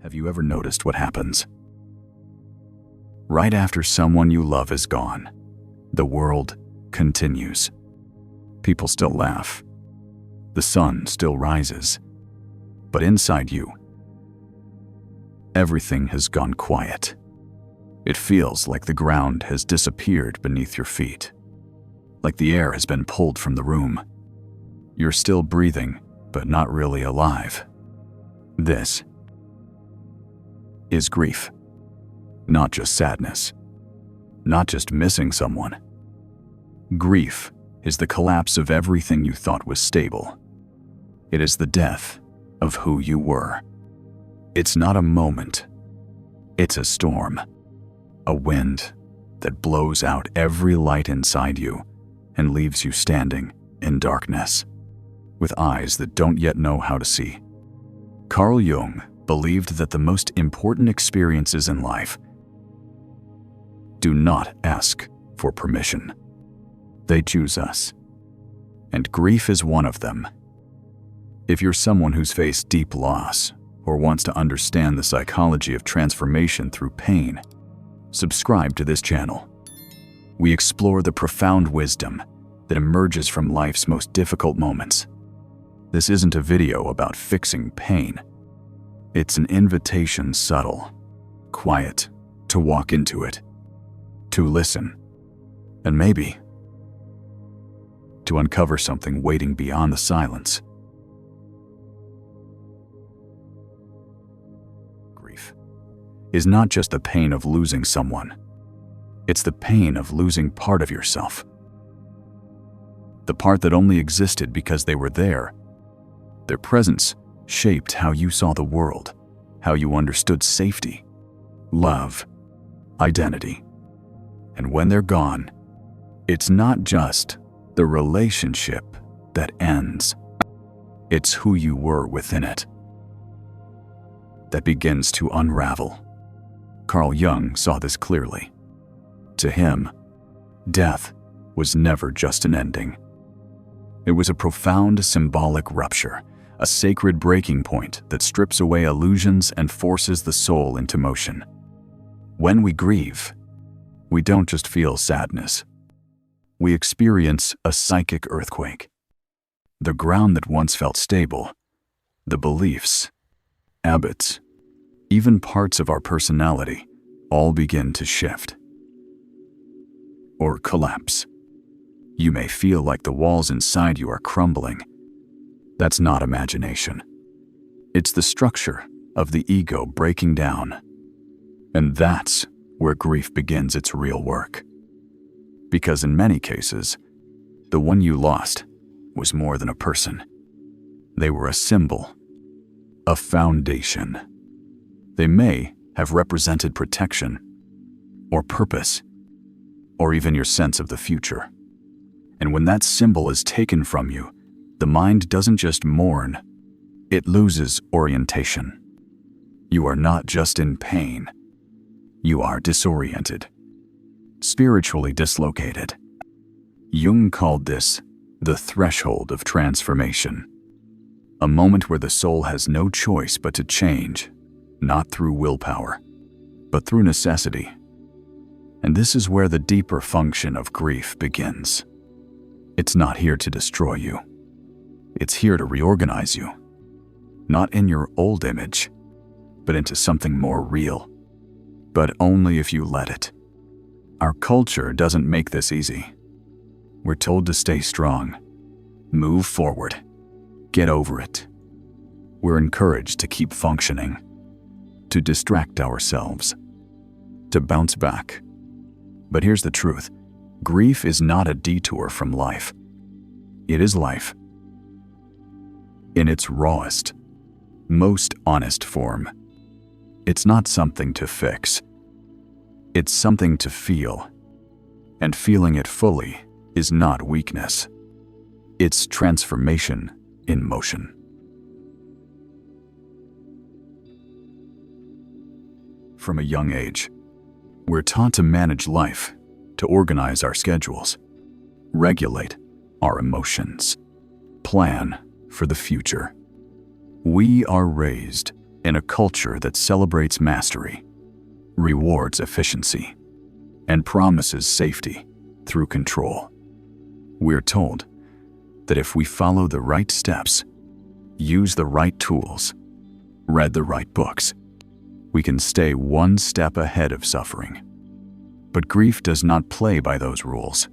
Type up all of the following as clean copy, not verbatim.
Have you ever noticed what happens? Right after someone you love is gone, the world continues. People still laugh. The sun still rises. But inside you, everything has gone quiet. It feels like the ground has disappeared beneath your feet, like the air has been pulled from the room. You're still breathing, but not really alive. This is grief. Not just sadness. Not just missing someone. Grief is the collapse of everything you thought was stable. It is the death of who you were. It's not a moment. It's a storm. A wind that blows out every light inside you and leaves you standing in darkness, with eyes that don't yet know how to see. Carl Jung believed that the most important experiences in life do not ask for permission. They choose us. And grief is one of them. If you're someone who's faced deep loss or wants to understand the psychology of transformation through pain, subscribe to this channel. We explore the profound wisdom that emerges from life's most difficult moments. This isn't a video about fixing pain. It's an invitation, subtle, quiet, to walk into it, to listen, and maybe to uncover something waiting beyond the silence. Grief is not just the pain of losing someone. It's the pain of losing part of yourself. The part that only existed because they were there. Their presence shaped how you saw the world, how you understood safety, love, identity. And when they're gone, it's not just the relationship that ends. It's who you were within it that begins to unravel. Carl Jung saw this clearly. To him, death was never just an ending. It was a profound symbolic rupture, a sacred breaking point that strips away illusions and forces the soul into motion. When we grieve, we don't just feel sadness. We experience a psychic earthquake. The ground that once felt stable, the beliefs, habits, even parts of our personality, all begin to shift or collapse. You may feel like the walls inside you are crumbling. That's not imagination. It's the structure of the ego breaking down. And that's where grief begins its real work. Because in many cases, the one you lost was more than a person. They were a symbol, a foundation. They may have represented protection, or purpose, or even your sense of the future. And when that symbol is taken from you, the mind doesn't just mourn, it loses orientation. You are not just in pain. You are disoriented, spiritually dislocated. Jung called this the threshold of transformation, a moment where the soul has no choice but to change, not through willpower, but through necessity. And this is where the deeper function of grief begins. It's not here to destroy you. It's here to reorganize you, not in your old image, but into something more real. But only if you let it. Our culture doesn't make this easy. We're told to stay strong, move forward, get over it. We're encouraged to keep functioning, to distract ourselves, to bounce back. But here's the truth. Grief is not a detour from life. It is life. In its rawest, most honest form. It's not something to fix. It's something to feel. And feeling it fully is not weakness. It's transformation in motion. From a young age, we're taught to manage life, to organize our schedules, regulate our emotions, plan for the future. We are raised In a culture that celebrates mastery, rewards efficiency, and promises safety through control, we're told that if we follow the right steps, use the right tools, read the right books, we can stay one step ahead of suffering. But grief does not play by those rules.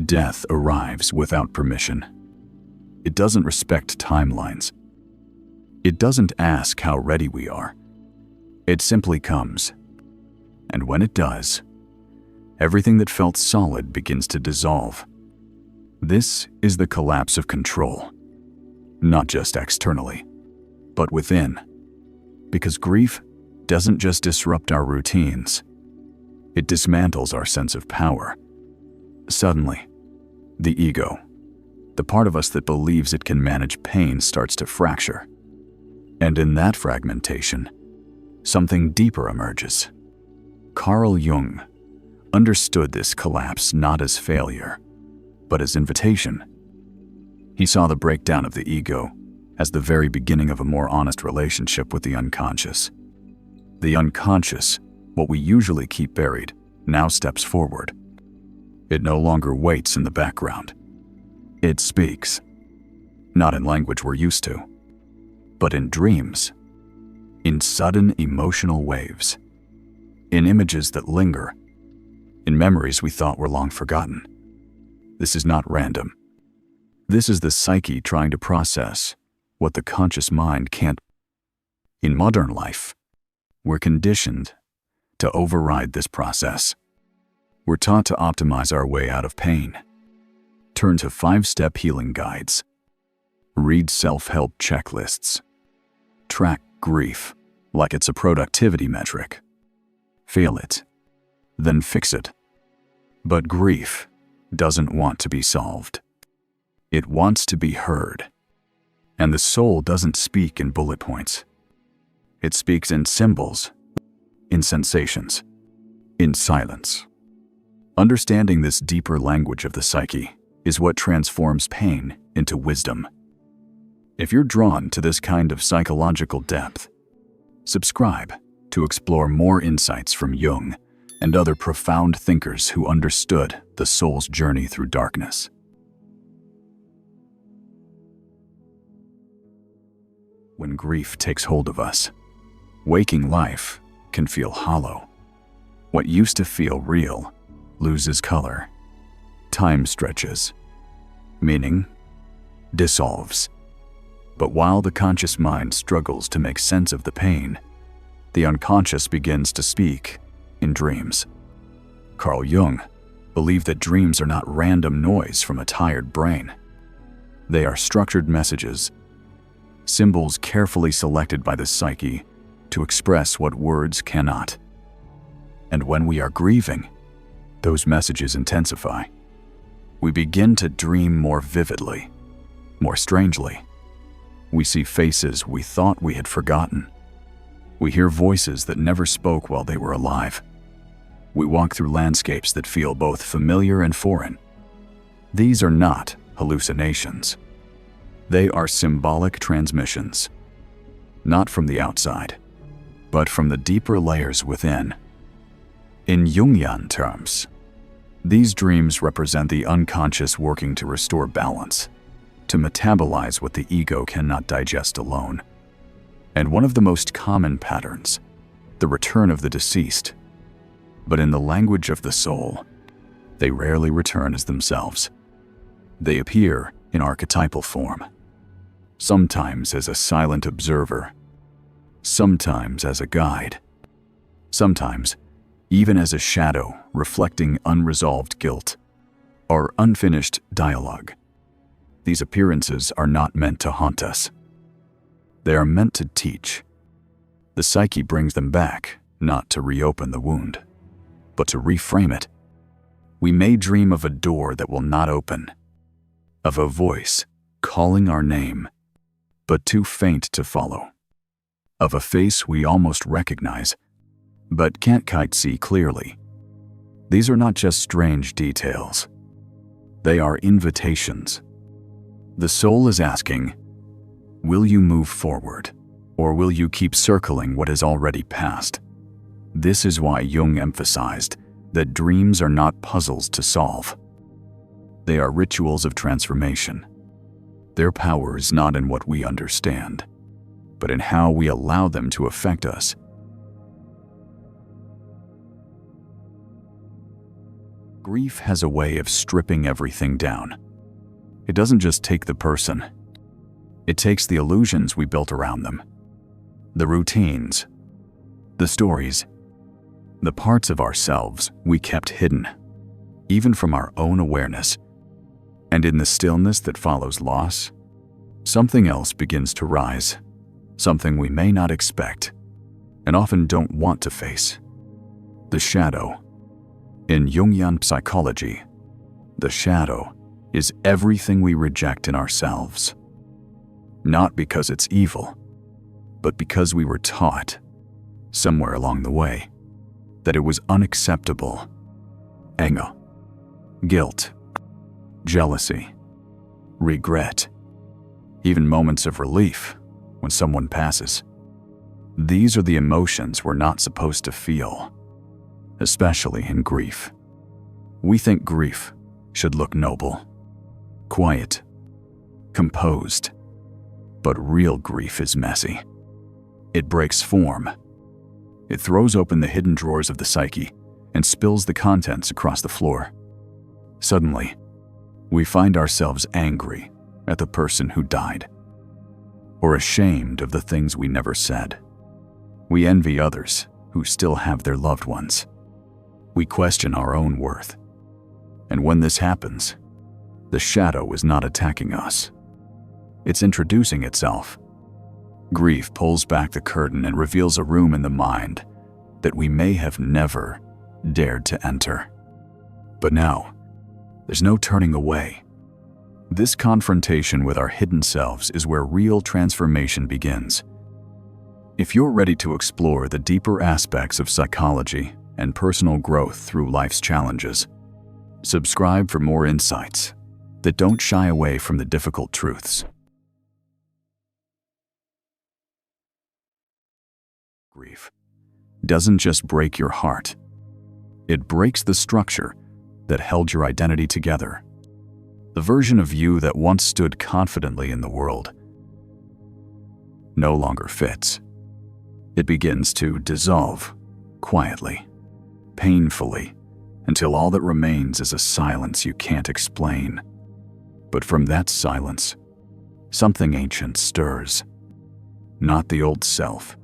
Death arrives without permission. It doesn't respect timelines. It doesn't ask how ready we are. It simply comes. And when it does, everything that felt solid begins to dissolve. This is the collapse of control, not just externally, but within. Because grief doesn't just disrupt our routines, it dismantles our sense of power. Suddenly, the ego, the part of us that believes it can manage pain, starts to fracture. And in that fragmentation, something deeper emerges. Carl Jung understood this collapse not as failure, but as invitation. He saw the breakdown of the ego as the very beginning of a more honest relationship with the unconscious. The unconscious, what we usually keep buried, now steps forward. It no longer waits in the background. It speaks, not in language we're used to, but in dreams, in sudden emotional waves, in images that linger, in memories we thought were long forgotten. This is not random. This is the psyche trying to process what the conscious mind can't. In modern life, we're conditioned to override this process. We're taught to optimize our way out of pain, turn to 5-step healing guides, read self-help checklists, track grief like it's a productivity metric, feel it, then fix it. But grief doesn't want to be solved. It wants to be heard. And the soul doesn't speak in bullet points. It speaks in symbols, in sensations, in silence. Understanding this deeper language of the psyche is what transforms pain into wisdom. If you're drawn to this kind of psychological depth, subscribe to explore more insights from Jung and other profound thinkers who understood the soul's journey through darkness. When grief takes hold of us, waking life can feel hollow. What used to feel real loses color. Time stretches. Meaning dissolves. But while the conscious mind struggles to make sense of the pain, the unconscious begins to speak in dreams. Carl Jung believed that dreams are not random noise from a tired brain. They are structured messages, symbols carefully selected by the psyche to express what words cannot. And when we are grieving, those messages intensify. We begin to dream more vividly, more strangely. We see faces we thought we had forgotten. We hear voices that never spoke while they were alive. We walk through landscapes that feel both familiar and foreign. These are not hallucinations. They are symbolic transmissions, not from the outside, but from the deeper layers within. In Jungian terms, these dreams represent the unconscious working to restore balance, to metabolize what the ego cannot digest alone. And one of the most common patterns, the return of the deceased. But in the language of the soul, they rarely return as themselves. They appear in archetypal form, sometimes as a silent observer, sometimes as a guide, sometimes even as a shadow reflecting unresolved guilt or unfinished dialogue. These appearances are not meant to haunt us. They are meant to teach. The psyche brings them back, not to reopen the wound, but to reframe it. We may dream of a door that will not open, of a voice calling our name, but too faint to follow, of a face we almost recognize, but can't quite see clearly. These are not just strange details. They are invitations. The soul is asking, will you move forward, Or will you keep circling what has already passed? This is why Jung emphasized that dreams are not puzzles to solve. They are rituals of transformation. Their power is not in what we understand, but in how we allow them to affect us. Grief has a way of stripping everything down. It doesn't just take the person. It takes the illusions we built around them, the routines, the stories, the parts of ourselves we kept hidden, even from our own awareness. And in the stillness that follows loss, something else begins to rise, something we may not expect and often don't want to face. The shadow. In Jungian psychology, the shadow is everything we reject in ourselves. Not because it's evil, but because we were taught, somewhere along the way, that it was unacceptable. Anger, guilt, jealousy, regret, even moments of relief when someone passes. These are the emotions we're not supposed to feel, especially in grief. We think grief should look noble, quiet, composed, but real grief is messy. It breaks form. It throws open the hidden drawers of the psyche and spills the contents across the floor. Suddenly, we find ourselves angry at the person who died, or ashamed of the things we never said. We envy others who still have their loved ones. We question our own worth. And when this happens, the shadow is not attacking us. It's introducing itself. Grief pulls back the curtain and reveals a room in the mind that we may have never dared to enter. But now, there's no turning away. This confrontation with our hidden selves is where real transformation begins. If you're ready to explore the deeper aspects of psychology and personal growth through life's challenges, subscribe for more insights that don't shy away from the difficult truths. Grief doesn't just break your heart. It breaks the structure that held your identity together. The version of you that once stood confidently in the world no longer fits. It begins to dissolve quietly, painfully, until all that remains is a silence you can't explain. But from that silence, something ancient stirs. Not the old self,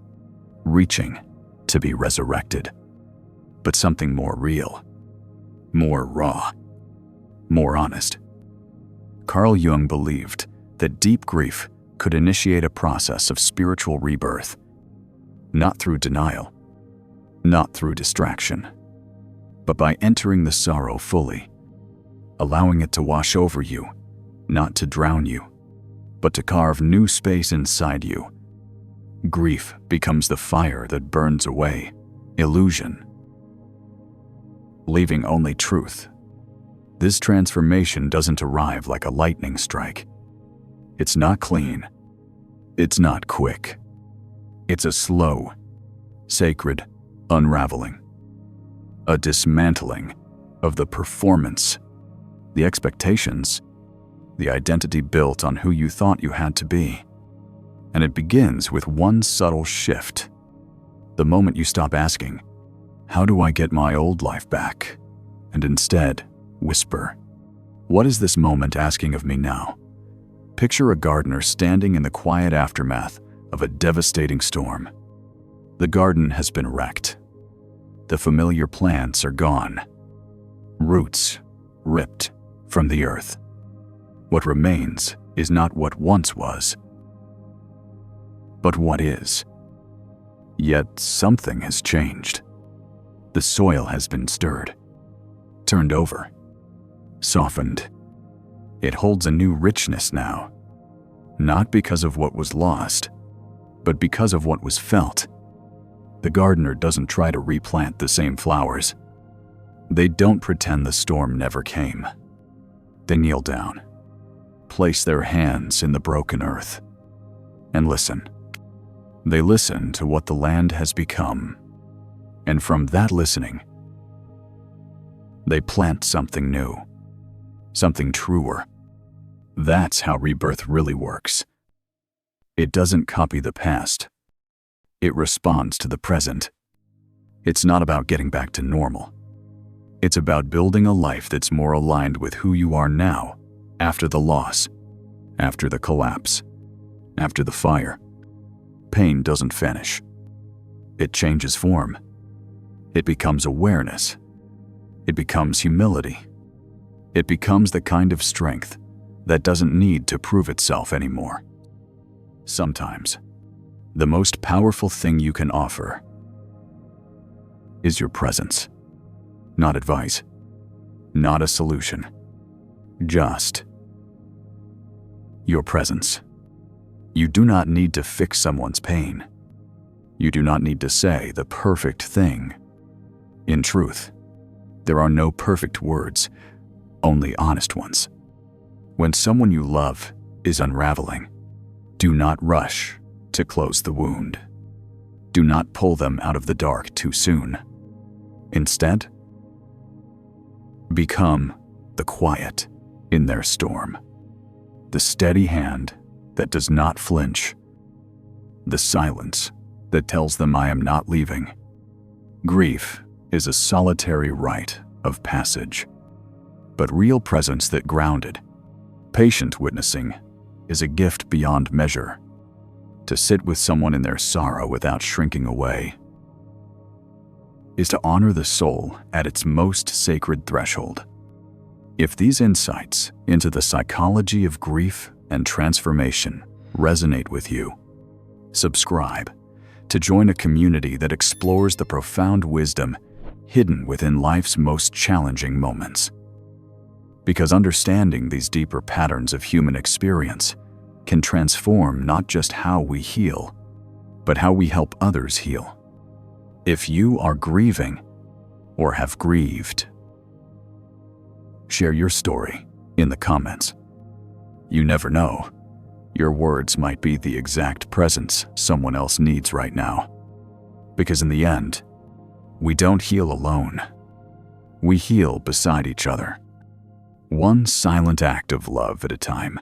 reaching to be resurrected, but something more real, more raw, more honest. Carl Jung believed that deep grief could initiate a process of spiritual rebirth, not through denial, not through distraction, but by entering the sorrow fully, allowing it to wash over you, not to drown you, but to carve new space inside you. Grief becomes the fire that burns away illusion, leaving only truth. This transformation doesn't arrive like a lightning strike. It's not clean. It's not quick. It's a slow, sacred unraveling, a dismantling of the performance, the expectations, the identity built on who you thought you had to be. And it begins with one subtle shift. The moment you stop asking, "How do I get my old life back?" and instead whisper, "What is this moment asking of me now?" Picture a gardener standing in the quiet aftermath of a devastating storm. The garden has been wrecked. The familiar plants are gone. Roots ripped from the earth. What remains is not what once was, but what is. Yet something has changed. The soil has been stirred, turned over, softened. It holds a new richness now, not because of what was lost, but because of what was felt. The gardener doesn't try to replant the same flowers. They don't pretend the storm never came. They kneel down, place their hands in the broken earth, and listen. They listen to what the land has become, and from that listening, they plant something new, something truer. That's how rebirth really works. It doesn't copy the past. It responds to the present. It's not about getting back to normal. It's about building a life that's more aligned with who you are now, after the loss, after the collapse, after the fire. Pain doesn't vanish. It changes form. It becomes awareness. It becomes humility. It becomes the kind of strength that doesn't need to prove itself anymore. Sometimes, the most powerful thing you can offer is your presence. Not advice, not a solution, just your presence. You do not need to fix someone's pain. You do not need to say the perfect thing. In truth, there are no perfect words, only honest ones. When someone you love is unraveling, do not rush to close the wound. Do not pull them out of the dark too soon. Instead, become the quiet in their storm, the steady hand that does not flinch, the silence that tells them I am not leaving. Grief is a solitary rite of passage, but real presence that grounded, patient witnessing is a gift beyond measure. To sit with someone in their sorrow without shrinking away is to honor the soul at its most sacred threshold. If these insights into the psychology of grief and transformation resonate with you, subscribe to join a community that explores the profound wisdom hidden within life's most challenging moments. Because understanding these deeper patterns of human experience can transform not just how we heal, but how we help others heal. If you are grieving or have grieved, share your story in the comments. You never know, your words might be the exact presence someone else needs right now. Because in the end, we don't heal alone. We heal beside each other. One silent act of love at a time.